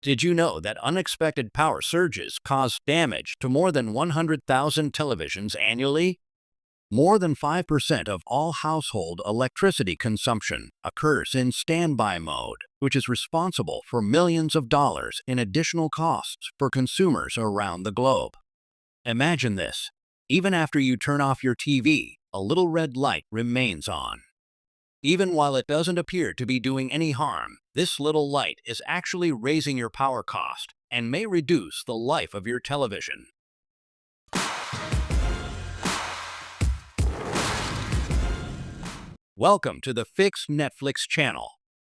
Did you know that unexpected power surges cause damage to more than 100,000 televisions annually? More than 5% of all household electricity consumption occurs in standby mode, which is responsible for millions of dollars in additional costs for consumers around the globe. Imagine this. Even after you turn off your TV, a little red light remains on. Even while it doesn't appear to be doing any harm, this little light is actually raising your power cost and may reduce the life of your television. Welcome to the Fix Netflix channel.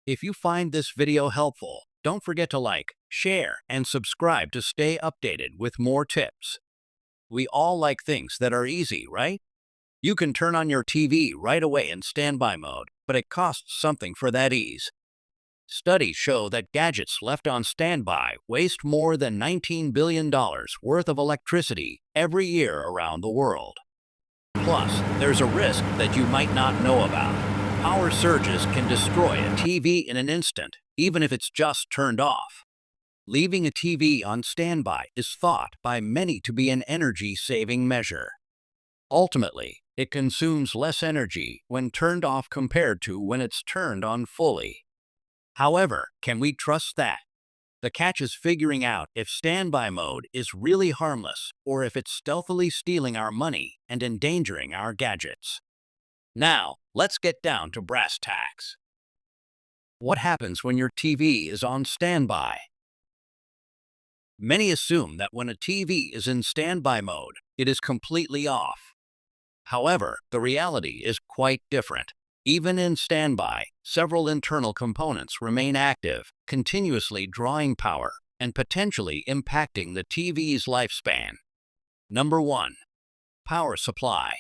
If you find this video helpful, don't forget to like, share, and subscribe to stay updated with more tips. We all like things that are easy, right? You can turn on your TV right away in standby mode, but it costs something for that ease. Studies show that gadgets left on standby waste more than $19 billion worth of electricity every year around the world. Plus, there's a risk that you might not know about. Power surges can destroy a TV in an instant, even if it's just turned off. Leaving a TV on standby is thought by many to be an energy-saving measure. Ultimately, it consumes less energy when turned off compared to when it's turned on fully. However, can we trust that? The catch is figuring out if standby mode is really harmless or if it's stealthily stealing our money and endangering our gadgets. Now, let's get down to brass tacks. What happens when your TV is on standby? Many assume that when a TV is in standby mode, it is completely off. However, the reality is quite different. Even in standby, several internal components remain active, continuously drawing power and potentially impacting the TV's lifespan. Number 1. Power supply.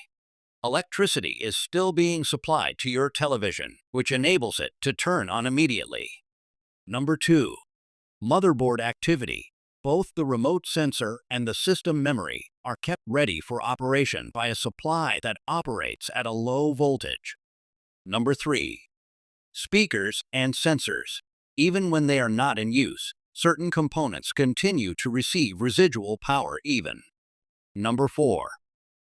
Electricity is still being supplied to your television, which enables it to turn on immediately. Number 2. Motherboard activity. Both the remote sensor and the system memory are kept ready for operation by a supply that operates at a low voltage. Number 3. Speakers and sensors. Even when they are not in use, certain components continue to receive residual power even. Number 4.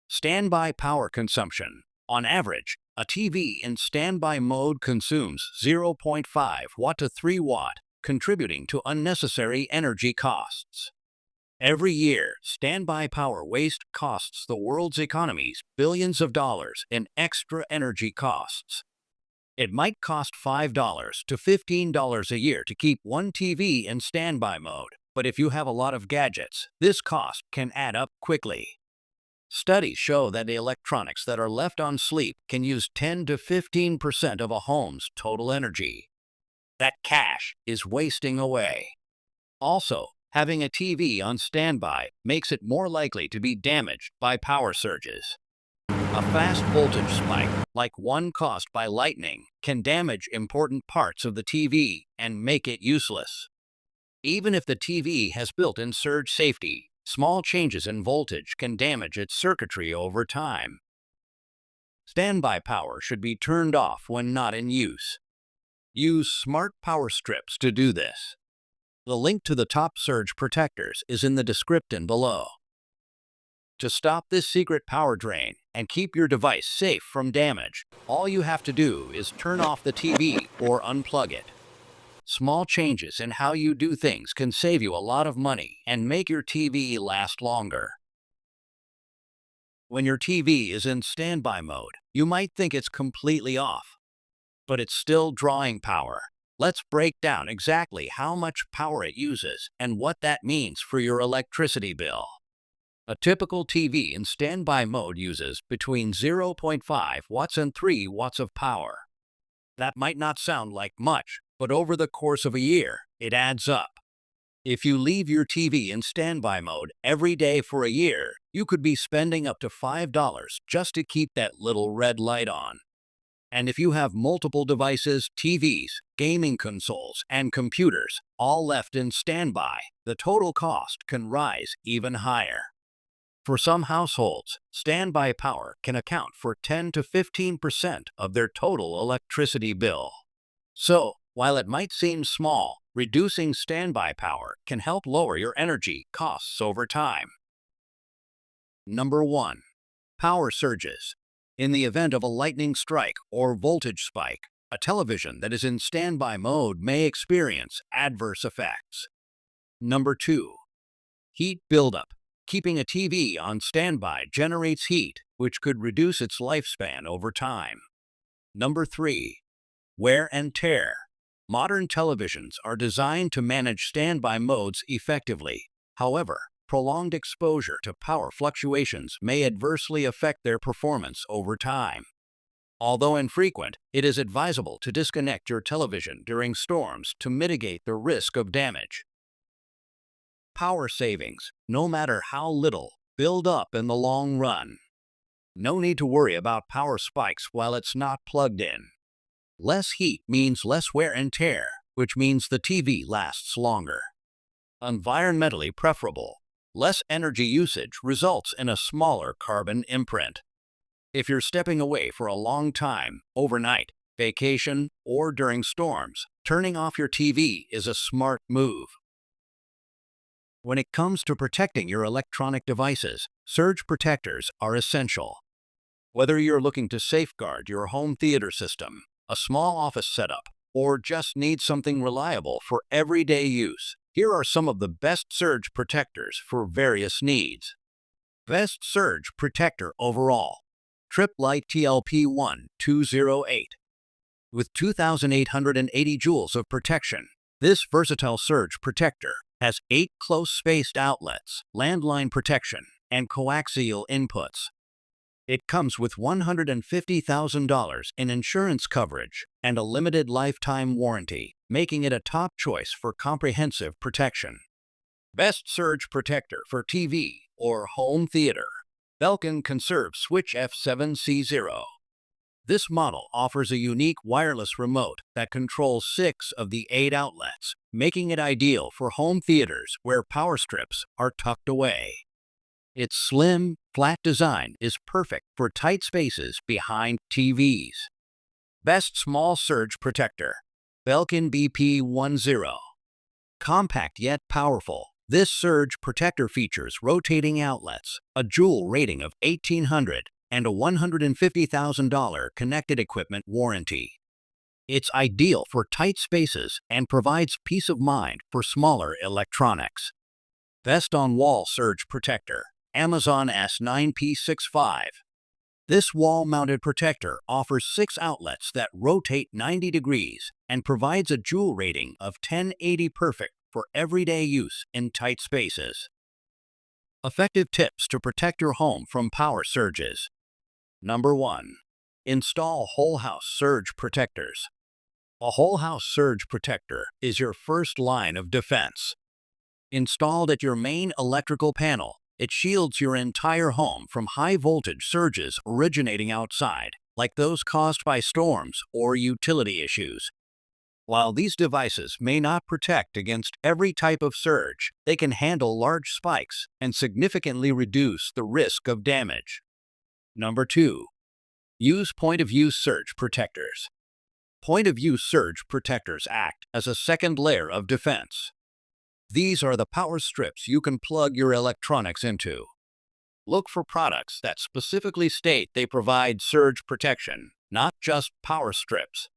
Standby power consumption. On average, a TV in standby mode consumes 0.5 watt to 3 watt, contributing to unnecessary energy costs. Every year, standby power waste costs the world's economies billions of dollars in extra energy costs. It might cost $5 to $15 a year to keep one TV in standby mode, but if you have a lot of gadgets, this cost can add up quickly. Studies show that the electronics that are left on sleep can use 10 to 15% of a home's total energy. That cash is wasting away. Also, having a TV on standby makes it more likely to be damaged by power surges. A fast voltage spike, like one caused by lightning, can damage important parts of the TV and make it useless. Even if the TV has built-in surge safety, small changes in voltage can damage its circuitry over time. Standby power should be turned off when not in use. Use smart power strips to do this. The link to the top surge protectors is in the description below. To stop this secret power drain and keep your device safe from damage, all you have to do is turn off the TV or unplug it. Small changes in how you do things can save you a lot of money and make your TV last longer. When your TV is in standby mode, you might think it's completely off, but it's still drawing power. Let's break down exactly how much power it uses and what that means for your electricity bill. A typical TV in standby mode uses between 0.5 watts and 3 watts of power. That might not sound like much, but over the course of a year, it adds up. If you leave your TV in standby mode every day for a year, you could be spending up to $5 just to keep that little red light on. And if you have multiple devices, TVs, gaming consoles, and computers, all left in standby, the total cost can rise even higher. For some households, standby power can account for 10 to 15% of their total electricity bill. So, While it might seem small, reducing standby power can help lower your energy costs over time. Number 1. Power surges. In the event of a lightning strike or voltage spike, a television that is in standby mode may experience adverse effects. Number 2. Heat buildup. Keeping a TV on standby generates heat, which could reduce its lifespan over time. Number 3. Wear and tear. Modern televisions are designed to manage standby modes effectively. However, prolonged exposure to power fluctuations may adversely affect their performance over time. Although infrequent, it is advisable to disconnect your television during storms to mitigate the risk of damage. Power savings, no matter how little, build up in the long run. No need to worry about power spikes while it's not plugged in. Less heat means less wear and tear, which means the TV lasts longer. Environmentally preferable. Less energy usage results in a smaller carbon imprint. If you're stepping away for a long time, overnight, vacation, or during storms, turning off your TV is a smart move. When it comes to protecting your electronic devices, surge protectors are essential. Whether you're looking to safeguard your home theater system, a small office setup, or just need something reliable for everyday use, here are some of the best surge protectors for various needs. Best surge protector overall. Tripp Lite TLP1208. With 2,880 joules of protection, this versatile surge protector has 8 close-spaced outlets, landline protection, and coaxial inputs. It comes with $150,000 in insurance coverage and a limited lifetime warranty, making it a top choice for comprehensive protection. Best surge protector for TV or home theater. Belkin Conserv Switch F7C0. This model offers a unique wireless remote that controls 6 of the 8 outlets, making it ideal for home theaters where power strips are tucked away. Its slim, flat design is perfect for tight spaces behind TVs. Best small surge protector. Belkin BP10. Compact yet powerful, this surge protector features rotating outlets, a joule rating of 1800, and a $150,000 connected equipment warranty. It's ideal for tight spaces and provides peace of mind for smaller electronics. Best on-wall surge protector. Amazon S9P65. This wall-mounted protector offers 6 outlets that rotate 90 degrees and provides a joule rating of 1080 perfect for everyday use in tight spaces. Effective tips to protect your home from power surges. Number 1. Install whole house surge protectors. A whole house surge protector is your first line of defense. Installed at your main electrical panel, it shields your entire home from high-voltage surges originating outside, like those caused by storms or utility issues. While these devices may not protect against every type of surge, they can handle large spikes and significantly reduce the risk of damage. Number 2. Use point-of-view surge protectors. Point-of-view surge protectors act as a second layer of defense. These are the power strips you can plug your electronics into. Look for products that specifically state they provide surge protection, not just power strips.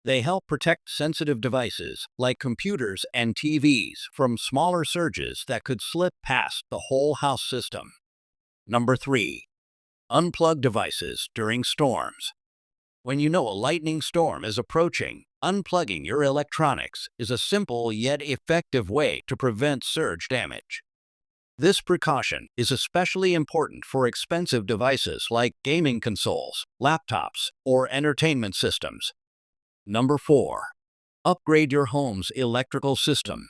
They help protect sensitive devices like computers and TVs from smaller surges that could slip past the whole house system. Number 3. Unplug devices during storms. When you know a lightning storm is approaching, unplugging your electronics is a simple yet effective way to prevent surge damage. This precaution is especially important for expensive devices like gaming consoles, laptops, or entertainment systems. Number 4. Upgrade your home's electrical system.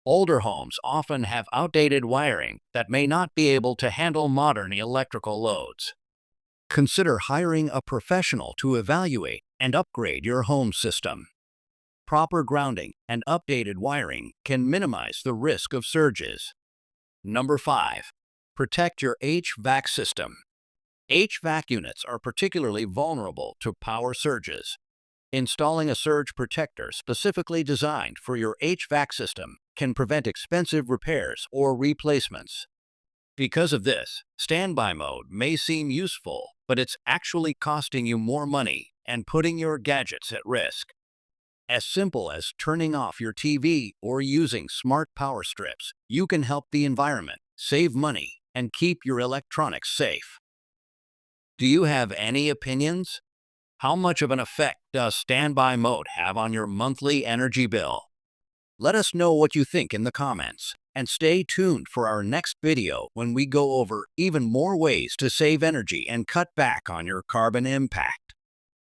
Older homes often have outdated wiring that may not be able to handle modern electrical loads. Consider hiring a professional to evaluate and upgrade your home system. Proper grounding and updated wiring can minimize the risk of surges. Number 5. Protect your HVAC system. HVAC units are particularly vulnerable to power surges. Installing a surge protector specifically designed for your HVAC system can prevent expensive repairs or replacements. Because of this, standby mode may seem useful, but it's actually costing you more money and putting your gadgets at risk. As simple as turning off your TV or using smart power strips, you can help the environment, save money, and keep your electronics safe. Do you have any opinions? How much of an effect does standby mode have on your monthly energy bill? Let us know what you think in the comments, and stay tuned for our next video when we go over even more ways to save energy and cut back on your carbon impact.